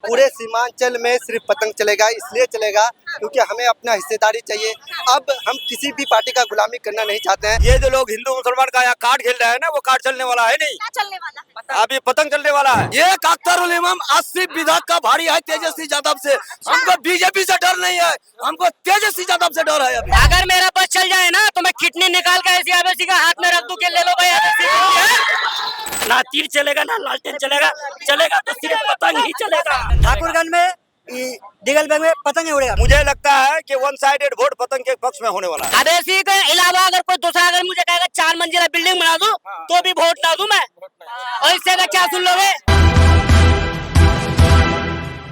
पूरे सीमांचल में सिर्फ पतंग चलेगा, इसलिए चलेगा क्योंकि हमें अपना हिस्सेदारी चाहिए। अब हम किसी भी पार्टी का गुलामी करना नहीं चाहते हैं। ये जो लोग हिंदू मुसलमान का यहाँ कार्ड खेल रहे हैं ना, वो कार्ड चलने वाला है नहीं। क्या चलने वाला है? अभी पतंग चलने वाला है। ये अख्तरुल इमाम 80 विधायक का भारी है तेजस्वी यादव से। हमको बीजेपी से डर नहीं है, हमको तेजस्वी यादव से डर है। अभी अगर मेरा बस चल जाए ना तो मैं किडनी निकाल के ऐसी आवेशी का हाथ में रख दूं कि ले लो भाई आवेशी। ना तीर चलेगा ना लालटेन चलेगा, चलेगा तो सिर्फ पतंग ही चलेगा। ठाकुरगंज में दिगल बैग में पतंग उड़ेगा। मुझे लगता है कि वन साइडेड वोट पतंग के पक्ष में होने वाला है। आवेशी के अलावा अगर कोई दूसरा अगर मुझे कहेगा 4 मंजिला बिल्डिंग बना दूं तो भी वोट ना दूं मैं। और इससे का क्या सुन लोगे?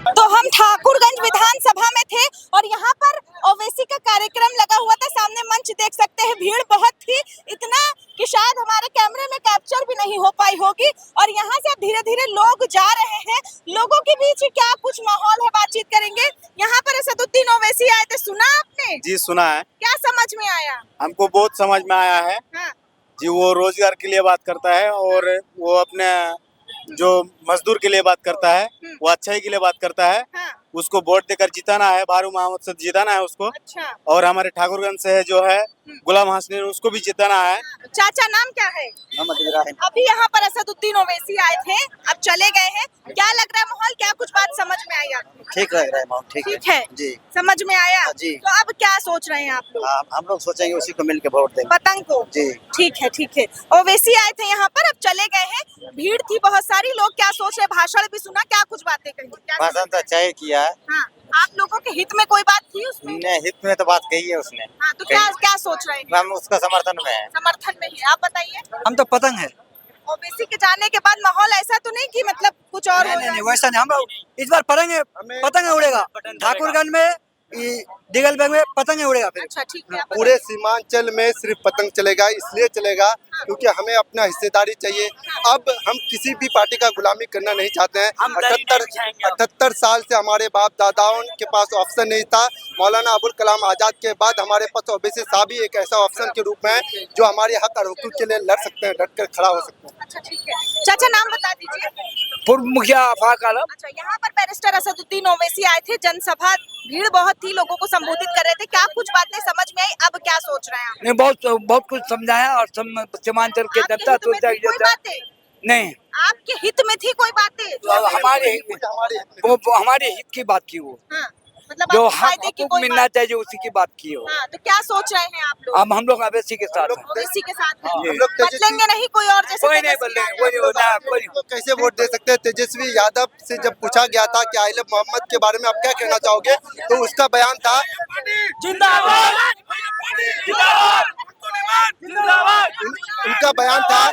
तो हम ठाकुरगंज विधानसभा में थे और यहाँ पर ओवैसी का कार्यक्रम लगा हुआ था। सामने मंच देख सकते हैं, भीड़ बहुत थी, इतना कि शायद हमारे कैमरे में कैप्चर भी नहीं हो पाई होगी। और यहाँ से अब धीरे धीरे लोग जा रहे हैं। लोगों के बीच क्या कुछ माहौल है, बातचीत करेंगे। यहाँ पर असदुद्दीन ओवैसी आए थे, सुना आपने? जी सुना है। क्या समझ में आया? हमको बहुत समझ में आया है। हाँ। जी वो रोजगार के लिए बात करता है और वो अपने जो मजदूर के लिए बात करता है, वो अच्छाई के लिए बात करता है। हाँ। उसको वोट देकर जिताना है, बारू मोहम्मद से जिताना है उसको। अच्छा। और हमारे ठाकुरगंज से जो है गुलाम हसन, उसको भी जिताना है। चाचा नाम क्या है? मोहम्मद इब्राहिम। अभी यहाँ पर असदुद्दीन ओवैसी आए थे, अब चले गए हैं। क्या लग रहा है माहौल? क्या कुछ बात समझ में आई आपको? ठीक लग रहा है माहौल, ठीक है जी। समझ में आया जी। तो अब क्या सोच रहे हैं आप लोग? हम लोग सोचेंगे उसी को मिल के वोट देंगे। पतंग को? जी। ठीक है ठीक है। ओवैसी आए थे यहाँ पर, अब चले गए हैं। भीड़ थी बहुत सारी, लोग क्या सोच रहे? भाषण भी सुना, क्या कुछ बातें कही? क्या भाषण तो अच्छा ही किया है। हाँ, आप लोगों के हित में कोई बात थी उसमें? हित में तो बात कही है उसने। हाँ, तो क्या क्या सोच रहे हैं? हम उसका समर्थन में है। समर्थन में ही, आप बताइए। हम तो पतंग है। ओवैसी के जाने के बाद माहौल ऐसा तो नहीं कि मतलब कुछ और हो नहीं, जाए? वैसा नहीं। हम लोग इस बार पतंग उड़ेगा। ठाकुरगंज में दिगल बैग में पतंग उड़ेगा फिर। अच्छा ठीक है। आप पूरे सीमांचल में सिर्फ पतंग चलेगा, इसलिए चलेगा क्योंकि हमें अपना हिस्सेदारी चाहिए। अब हम किसी भी पार्टी का गुलामी करना नहीं चाहते हैं। 78 साल से हमारे बाप दादाओं के पास ऑप्शन नहीं था। मौलाना अबुल कलाम आजाद के बाद हमारे पास ओवैसी साहब ही एक ऐसा ऑप्शन के रूप में है जो हमारे हक और हुकूक के लिए लड़ सकते हैं, डट कर खड़ा हो सकते हैं। अच्छा ठीक है। चाचा नाम बता दीजिए। पूर्व मुखिया आफाक आलम। अच्छा, यहाँ पर बैरिस्टर असदुद्दीन ओवैसी आए थे, जनसभा, भीड़ बहुत थी, लोगों को संबोधित कर रहे थे। क्या कुछ बातें समझ में आई? अब क्या सोच रहे हैं आप? ने बहुत कुछ समझाया और सीमांचल के आपके जनता हित में थी कोई बातें? नहीं, आपके हित में थी कोई बातें? हमारे हित की बात की वो, हाँ, मतलब जो आपको फायदे की हक कोई मिलना बात? चाहिए उसी की बात की हो। हाँ, तो क्या सोच रहे हैं आप लोग? अब हम लोग अवैसी के साथ हैं। ओवैसी के साथ हैं। हम लोग बदलेंगे नहीं कोई और? जैसे कोई नहीं तेजस्वी बदलेंगे, यादव। कोई नहीं। तो कैसे वोट दे सकते हैं? तेजस्वी यादव से जब पूछा गया था कि आइले मोहम्मद के बारे में आप क्या कहना चाहोगे, तो उसका बयान था उनका बयान था,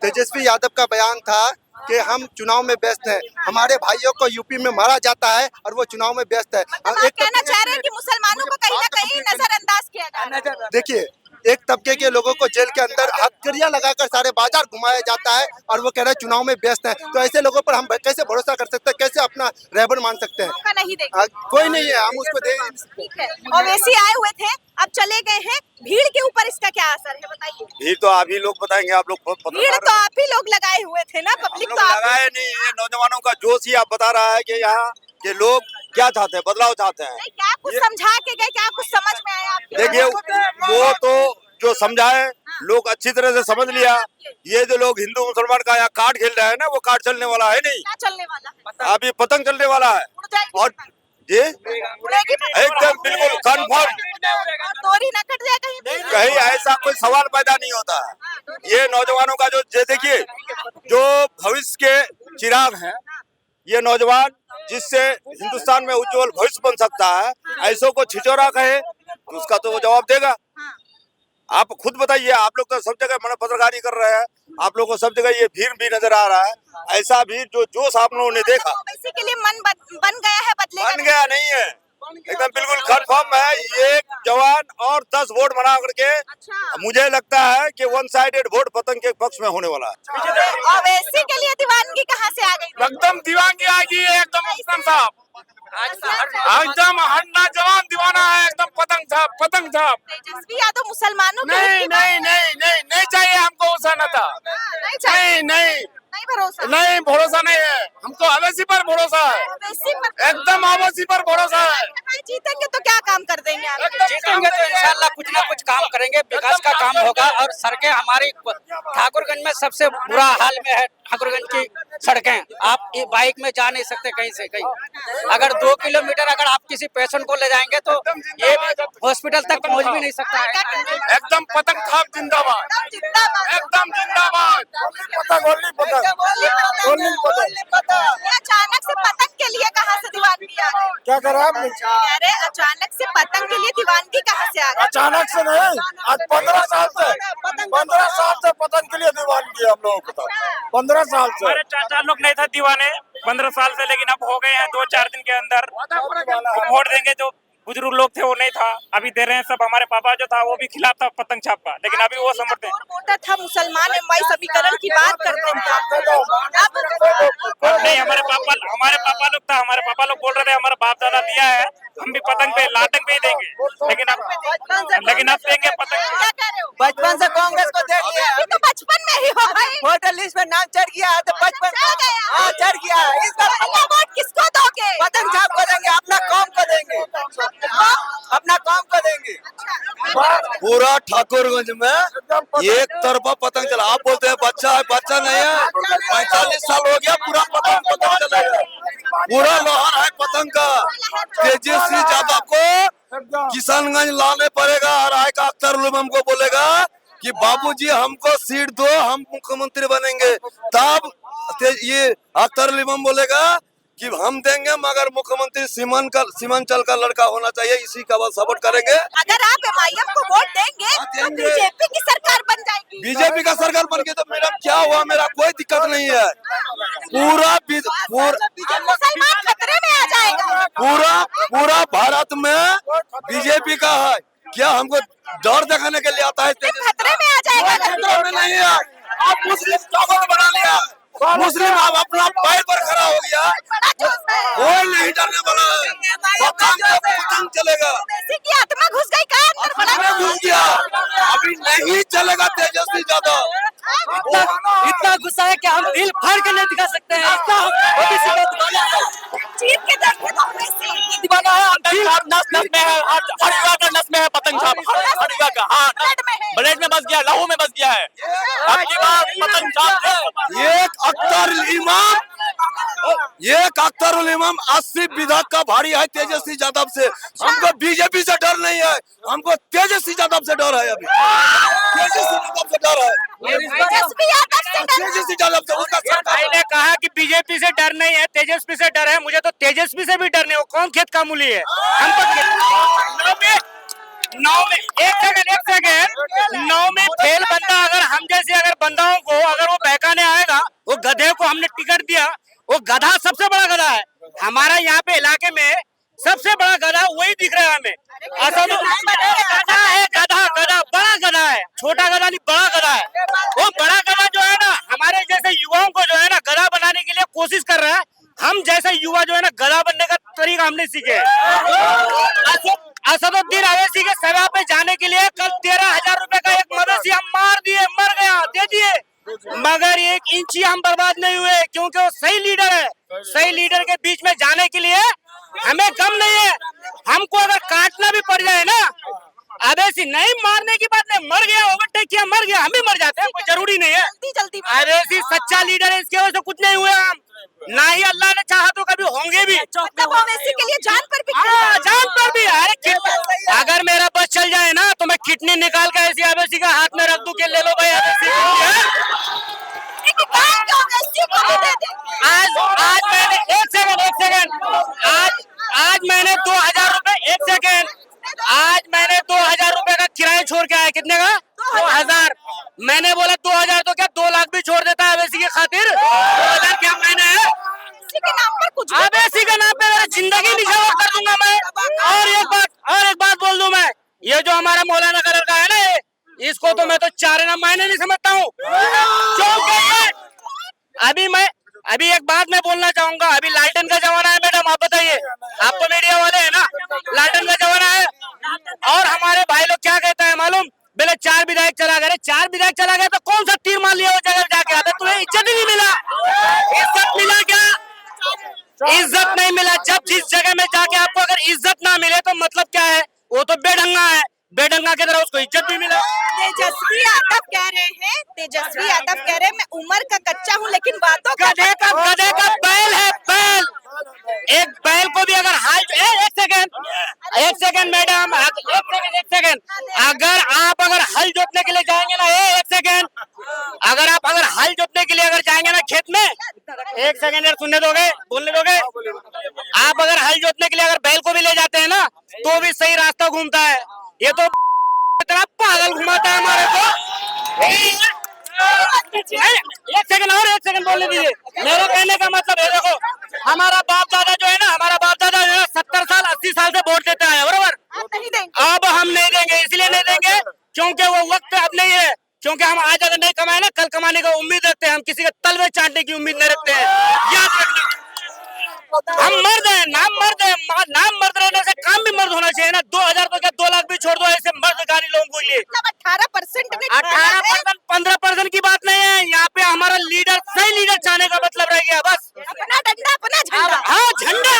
तेजस्वी यादव का बयान था कि हम चुनाव में व्यस्त हैं, हमारे भाइयों को यूपी में मारा जाता है और वो चुनाव में व्यस्त है। मतलब आप कहना चाह रहे हैं कि मुसलमानों को कहीं ना कहीं नजरअंदाज किया जा रहा है? देखिए, एक तबके के लोगों को जेल के अंदर हथकड़ियां लगाकर सारे बाजार घुमाया जाता है और वो कह रहे हैं चुनाव में व्यस्त है। तो ऐसे लोगों पर हम कैसे भरोसा कर सकते हैं, कैसे अपना रहबर मान सकते हैं? मौका नहीं देंगे। कोई नहीं है, हम उसको दे। ठीक है। ओवैसी आए हुए थे, अब चले गए हैं। भीड़ के ऊपर इसका क्या असर है, बताइए? भीड़ तो आप ही लोग बताएंगे, आप लोग भीड़ तो आप ही लोग लगाए हुए थे ना, पब्लिक तो आप लगाए नहीं। ये नौजवानों का जोश ही आप बता रहा है कि यहाँ के लोग क्या चाहते हैं, बदलाव चाहते हैं। नहीं, क्या कुछ समझा के गए? क्या कुछ समझ में आया आपके? देखिए, वो तो जो समझाए लोग अच्छी तरह से समझ लिया। ये जो लोग हिंदू मुसलमान का यहाँ कार्ड खेल रहे हैं ना, वो कार्ड चलने वाला है नहीं। क्या चलने वाला है? अभी पतंग चलने वाला है। उड़ जाएगी और पतंग? जी उड़ेगी पतंग? एकदम बिल्कुल कंफर्म, और डोरी न कट जाए कहीं भी? कहीं ऐसा कोई सवाल पैदा नहीं होता है। हाँ, डोरी- ये नौजवानों का जो देखिए, जो भविष्य के चिराग हैं, ये नौजवान जिससे हिंदुस्तान में उज्जवल भविष्य बन सकता है, ऐसों को छिचोरा कहे तो उसका तो वो जवाब देगा। हाँ। आप खुद बताइए, आप लोग तो सब जगह पत्रकारी कर रहे हैं, आप लोगों को सब जगह ये भीड़ भी नजर आ रहा है। ऐसा भी जो जोश आप लोगों ने देखा, ओवैसी के लिए मन बन गया है, बदलेगा बन गया नहीं है, एकदम बिल्कुल कंफर्म है। एक जवान और 10 वोट बना करके अच्छा। मुझे लगता है कि वन साइडेड वोट पतंग के पक्ष में होने वाला है। ओवैसी के लिए दीवानगी कहाँ से आ गई? एकदम दीवानगी आ गई है, एकदम साहब, एकदम हन्ना जवान दीवाना है, एकदम पतंग साहब। तेजस्वी यादव मुसलमानों के नहीं हित की नहीं नहीं नहीं नहीं चाहिए हमको उसा नेता। नहीं चाहिए, नहीं नहीं नहीं भरोसा। नहीं, भरोसा नहीं है। तो अवैसी पर भरोसा है, ओवैसी पर एकदम अवैसी पर भरोसा है। जीतेंगे तो क्या काम कर देंगे आप? जीतेंगे तो इंशाल्लाह कुछ ना कुछ काम करेंगे, विकास का काम होगा। और सड़कें हमारी ठाकुरगंज में सबसे बुरा हाल में है। ठाकुरगंज की सड़कें, आप ये बाइक में जा नहीं सकते कहीं से कहीं। अगर 2 किलोमीटर अगर आप किसी पेशेंट को ले जाएंगे तो ये हॉस्पिटल तक पहुंच भी नहीं सकता है। एकदम पतंग छाप जिंदाबाद, एकदम जिंदाबाद। अचानक से पतंग के लिए कहाँ से दीवानगी आ गई? क्या करा आपने? अरे अचानक से पतंग के लिए दीवानगी कहाँ से आ गई? अचानक से नहीं, आज 15 साल से पतंग के लिए दीवानगी हम लोगों को। 15 साल से हमारे चाचा लोग नहीं था दीवाने 15 साल से, लेकिन अब हो गए हैं 2-4 दिन के अंदर। वोट देंगे, जो बुजुर्ग लोग थे वो नहीं था, अभी दे रहे हैं सब। हमारे पापा जो था वो भी खिलाफ था पतंग छाप का, लेकिन अभी वो समझते हैं। वोटर था मुसलमान एमवाई समीकरण की बात करते थे अब नहीं, हमारे पापा लोग था, हमारे पापा लोग बोल रहे थे हमारा बाप दादा दिया है, हम भी पतंग पे लाटन पे ही देंगे, लेकिन अब देंगे पतंग। क्या कह रहे हो? बचपन से कांग्रेस को दे दिया, अभी तो बचपन में ही हो भाई। वोटर लिस्ट में नाम चढ़ गया है तो बचपन चढ़ गया। हाँ चढ़ गया है। इस बार पहला वोट किसको दोगे? पतंग छाप को देंगे, अपना काम को देंगे, अपना काम को देंगे। पूरा ठाकुरगंज में एक तरफा पतंग चला। आप बोलते हैं बच्चा है, बच्चा नहीं है। 45 साल हो गया, पूरा पतंग चलेगा, पूरा लोहार है पतंग का। तेजस्वी यादव को किशनगंज लाने पड़ेगा और राय का अख्तर उलम को बोलेगा कि बाबूजी हमको सीट दो, हम मुख्यमंत्री बनेंगे। तब ये अख्तर उलम बोलेगा कि हम देंगे, मगर मुख्यमंत्री सीमांचल का लड़का होना चाहिए, इसी का बस सपोर्ट करेंगे। अगर आप एमआईएम को वोट देंगे तो बीजेपी की सरकार बन जाएगी। बीजेपी का सरकार बन के तो मैडम क्या हुआ, मेरा कोई दिक्कत नहीं है। मुसलमान खतरे में आ जाएगा। पूरा भारत में बीजेपी का है। क्या हमको डर दिखाने के लिए आता है? खतरे में आ जाएगा। खतरे में नहीं है। आप मुस्लिम को बना लिया, मुस्लिम आप अपना पैर पर खड़ा हो गया, कोई नहीं डरने वाला है। पतंग चलेगा, ओवैसी की आत्मा घुस गई का अंदर? बड़ा घुस गया, अभी नहीं चलेगा तेजस्वी यादव। इतना गुस्सा है कि हम दिल फाड़ के नहीं दिखा सकते हैं। चीर के देखे तो ओवैसी दीवाना है, दिल नस में है, हर का नस में है पतंग छाप, हर का। हाँ, ब्लड में बस गया, लहू में बस गया है। अब की बात पतंग छाप। एक अख्तर उल इमाम 80 विधायक का भारी है तेजस्वी यादव से। हमको बीजेपी से डर नहीं है, हमको तेजस्वी यादव से डर है। अभी तेजस्वी यादव से डर है, तेजस्वी यादव से डर है। तेजस्वी यादव से। उसका भाई ने कहा कि बीजेपी से डर नहीं है, तेजस्वी से डर है। मुझे तो तेजस्वी से भी डर नहीं। वो कौन खेत का मूली है? नौ में एक सेकंड 9 में फेल बंदा, अगर हम जैसे अगर बंदाओं को अगर वो बहकाने आएगा, वो गधे को हमने टिकट दिया, वो गधा सबसे बड़ा गधा है हमारा यहाँ पे इलाके में। सबसे बड़ा गधा वही दिख रहा है हमें। ऐसा तो गधा है, गधा बड़ा गधा है, छोटा गधा नहीं, बड़ा गधा है। वो बड़ा गधा जो है ना, हमारे जैसे युवाओं को जो है ना गधा बनाने के लिए कोशिश कर रहा है। हम जैसे युवा जो है ना गधा बनने का तरीका हमने सीखे। असदुद्दीन अवैसी के सभा पे जाने के लिए कल 13,000 रुपए का एक मवेशी हम मार दिए, मर गया, दे दिए, मगर 1 इंची हम बर्बाद नहीं हुए, क्योंकि वो सही लीडर है। सही लीडर के बीच में जाने के लिए हमें गम नहीं है। हमको अगर काटना भी पड़ जाए ना, अवैसी नहीं मारने की बात नहीं, मर गया, ओवरटेक किया, मर गया, हम भी मर जाते हैं, कोई जरूरी नहीं है। जल्दी अवैसी सच्चा लीडर है, इसकी वजह से कुछ नहीं हुआ। हम ना ही अल्लाह ने चाहा तो कभी होंगे भी। मतलब ओवैसी के लिए जान पर भी जान पर भी। अरे अगर मेरा बस चल जाए ना तो मैं किडनी निकाल के ऐसी अवैसी का हाथ में रख दूं कि ले लो भाई अवैसी। आज मैंने एक सेकंड आज मैंने 2,000 रुपए, एक सेकंड, आज मैंने 2,000 रुपए का किराया छोड़ के आया। कितने का? 2,000। मैंने बोला 2,000 तो क्या 2 लाख भी छोड़ देता है अवैसी की खातिर। 2,000 क्या मैंने अवैसी के नाम पे मेरा जिंदगी निछावर कर दूंगा मैं। और एक बात बोल दूं मैं, ये जो हमारा मौलाना कलर का है ना, इसको तो मैं तो 4 आना मायने नहीं समझता हूँ। अभी एक बात मैं बोलना चाहूंगा। अभी लालटेन का जमाना है मैडम, आप बताइए, आप तो मीडिया वाले हैं ना, लालटेन का जमाना है। और हमारे भाई लोग क्या कहते हैं मालूम? पहले 4 विधायक चला गए, 4 विधायक चला गया तो कौन सा तीर मार लिया वो जगह जाके? आता तुम्हें इज्जत ही नहीं मिला, इज्जत मिला क्या? इज्जत नहीं मिला। जब जिस जगह में जाके आपको अगर इज्जत ना मिले तो मतलब क्या है, वो तो बेढंगा है, बेढंगा की तरह उसको इज्जत भी मिला। तेजस्वी यादव कह रहे हैं, तेजस्वी यादव कह रहे हैं मैं उम्र का कच्चा हूँ लेकिन बातों का गधे का बैल है, बैल। एक बैल को भी अगर एक सेकंड मैडम, एक सेकंड, अगर हल जोतने के लिए जाएंगे ना, एक सेकंड, अगर हल जोतने के लिए अगर जाएंगे ना खेत में, एक सेकंड यार सुनने दोगे, बोलने दोगे? आप अगर हल जोतने के लिए अगर बैल को भी ले जाते हैं ना तो भी सही रास्ता घूमता है, ये तो इतना पागल घुमाता है हमारे को। एक सेकंड बोलने दीजिए। मेरा कहने का मतलब है, देखो हमारा बाप दादा जो है ना, 70 साल 80 साल से वोट देते आए, बरोबर? अब हम नहीं देंगे, इसलिए नहीं देंगे क्योंकि वो वक्त अब नहीं है, क्योंकि हम आज अगर नहीं कमाए ना, कल कमाने का उम्मीद रखते हैं, हम किसी के तलवे चाटने की उम्मीद नहीं रखते हैं, याद रखना। हम मर्द हैं, नाम मर्द रहने से काम भी मर्द होना चाहिए ना। 2000 तो क्या 2 लाख भी छोड़ दो ऐसे मर्द गाड़ी लोगों के लिए। 18% 15% की बात नहीं है यहाँ पे। हमारा लीडर, सही लीडर चाहने का मतलब रह गया बस। अपना डंडा अपना झंडा। हाँ झंडा,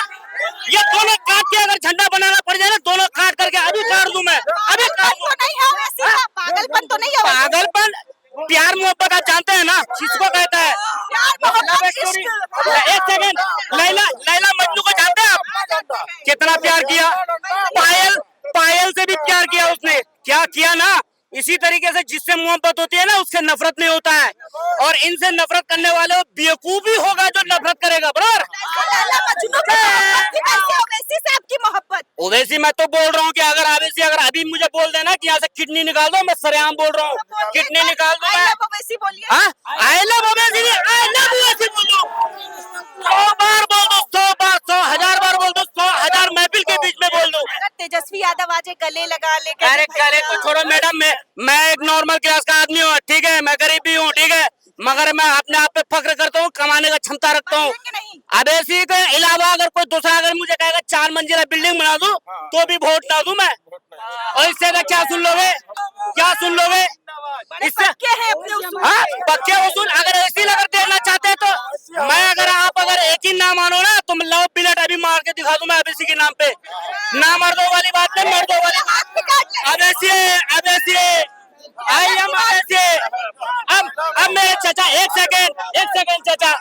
ये दोनों काट के अगर झंडा बनाना पड़ जाए ना, दोनों काट करके अभी काट दूं मैं, अभी काट दूं। पागलपन तो नहीं है, पागलपन, प्यार मोहब्बत आप जानते हैं ना किसको कहता है? एक सेकंड, लैला मजनू को जानते हैं आप? कितना प्यार किया, पायल से भी प्यार किया उसने, क्या किया ना। इसी तरीके से जिससे मोहब्बत होती है ना उससे नफरत नहीं होता है, और इनसे नफरत करने वाले बेवकूफ भी होगा जो नफरत करेगा, बराबर? आपकी मोहब्बत ओवैसी मैं तो बोल रहा हूँ कि अगर अभी मुझे बोल देना कि यहाँ से किडनी निकाल दो, मैं सरेआम बोल रहा हूँ, किडनी निकाल दो मैं। I love Owaisi, I love Owaisi बोलो, 100 बार बोल दो, 100 बार, 100,000 बार बोल दो, 100,000 महफिल के बीच में बोल दो। तेजस्वी यादव आज गले लगा लेके, अरे गले को छोड़ो मैडम, मैं एक नॉर्मल क्लास का आदमी हूँ, ठीक है, मैं गरीब भी हूँ, ठीक है, मगर मैं अपने आप पे फख्र करता हूँ, कमाने का क्षमता रखता हूँ। अब इसी के अलावा अगर कोई दूसरा अगर मुझे कहेगा 4 मंजिला बिल्डिंग बना दूं तो भी वोट ना दूं मैं, और इससे क्या सुन लोगे, क्या सुन लोगे? इससे हाँ पक्के उसूल अगर ऐसी अगर देना चाहते हैं तो मैं, अगर एक ही नाम मानो ना तुम लव बिलेट अभी मार के दिखा दूं मैं, अब इसी के नाम पे। ना मर्दों वाली बात नहीं, मर्दों वाली अब ऐसी आई एम ऐसे। अब मेरे चाचा, एक सेकंड चाचा,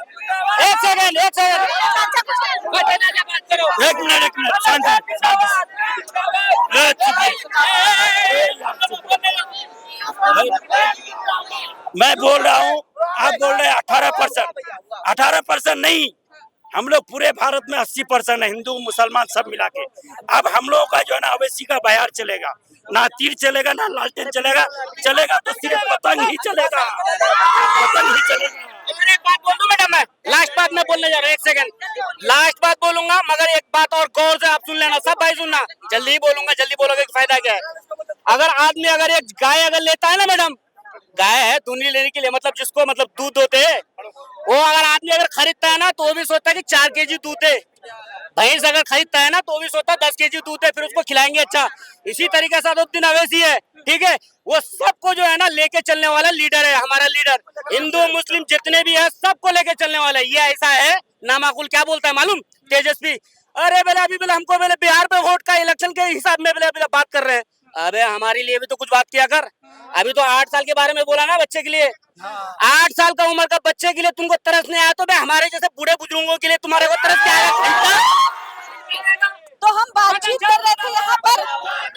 एक मिनट शांत। मैं बोल रहा हूँ, आप बोल रहे हैं 18% नहीं, हम लोग पूरे भारत में 80% है, हिंदू मुसलमान सब मिला के। अब हम लोगों का जो है ना ओवैसी का बयार चलेगा, ना तीर चलेगा ना लालटेन चलेगा तो सिर्फ पतंग ही चलेगा, पतंग ही चलेगा। एक बात बोल दूं मैडम, मैं लास्ट बात मैं बोलने जा रहा हूँ, एक सेकंड लास्ट बात बोलूंगा, मगर एक बात और गौर से आप सुन लेना, सब भाई सुनना, जल्दी ही बोलूंगा, जल्दी बोलोगे फायदा क्या है? अगर आदमी अगर एक गाय अगर लेता है ना मैडम, गाय है दूनी लेने के लिए, मतलब जिसको मतलब दूध होते है, वो अगर आदमी अगर खरीदता है ना तो वो भी सोचता है कि 4 केजी दूध है। भैंस अगर खरीदता है ना तो वो भी सोचता है 10 केजी दूध है, फिर उसको खिलाएंगे अच्छा। इसी तरीके से अदुद्दीन अवैसी है, ठीक है, वो सबको जो है ना लेके चलने वाला लीडर है, हमारा लीडर। हिंदू मुस्लिम जितने भी है सबको लेके चलने वाला है। ये ऐसा है नामाकुल, क्या बोलता है मालूम? तेजस्वी, अरे बेला अभी बेला हमको बेले बिहार पे वोट का इलेक्शन के हिसाब में बेला बात कर रहे हैं। अबे हमारे लिए भी तो कुछ बात किया कर। अभी तो 8 साल के बारे में बोला ना बच्चे के लिए, 8 साल का उम्र का बच्चे के लिए तुमको तरस नहीं आया तो बे हमारे जैसे बूढ़े बुजुर्गों के लिए तुम्हारे को तरस क्या आएगा? तो हम बातचीत कर रहे थे यहाँ पर,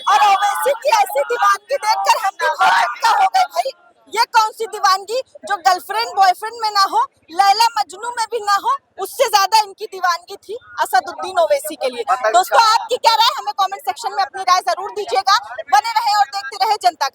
और ओवैसी की ऐसी दीवानगी देखकर हम भी बहुत हक्का हो गए। भाई ये कौन सी दीवानगी जो गर्लफ्रेंड बॉयफ्रेंड में ना हो, लैला मजनू में भी ना हो, उससे ज्यादा इनकी दीवानगी थी असदुद्दीन ओवैसी के लिए। दोस्तों आपकी क्या राय, हमें कमेंट सेक्शन में अपनी राय जरूर दीजिएगा। बने रहे और देखते रहे जनता का।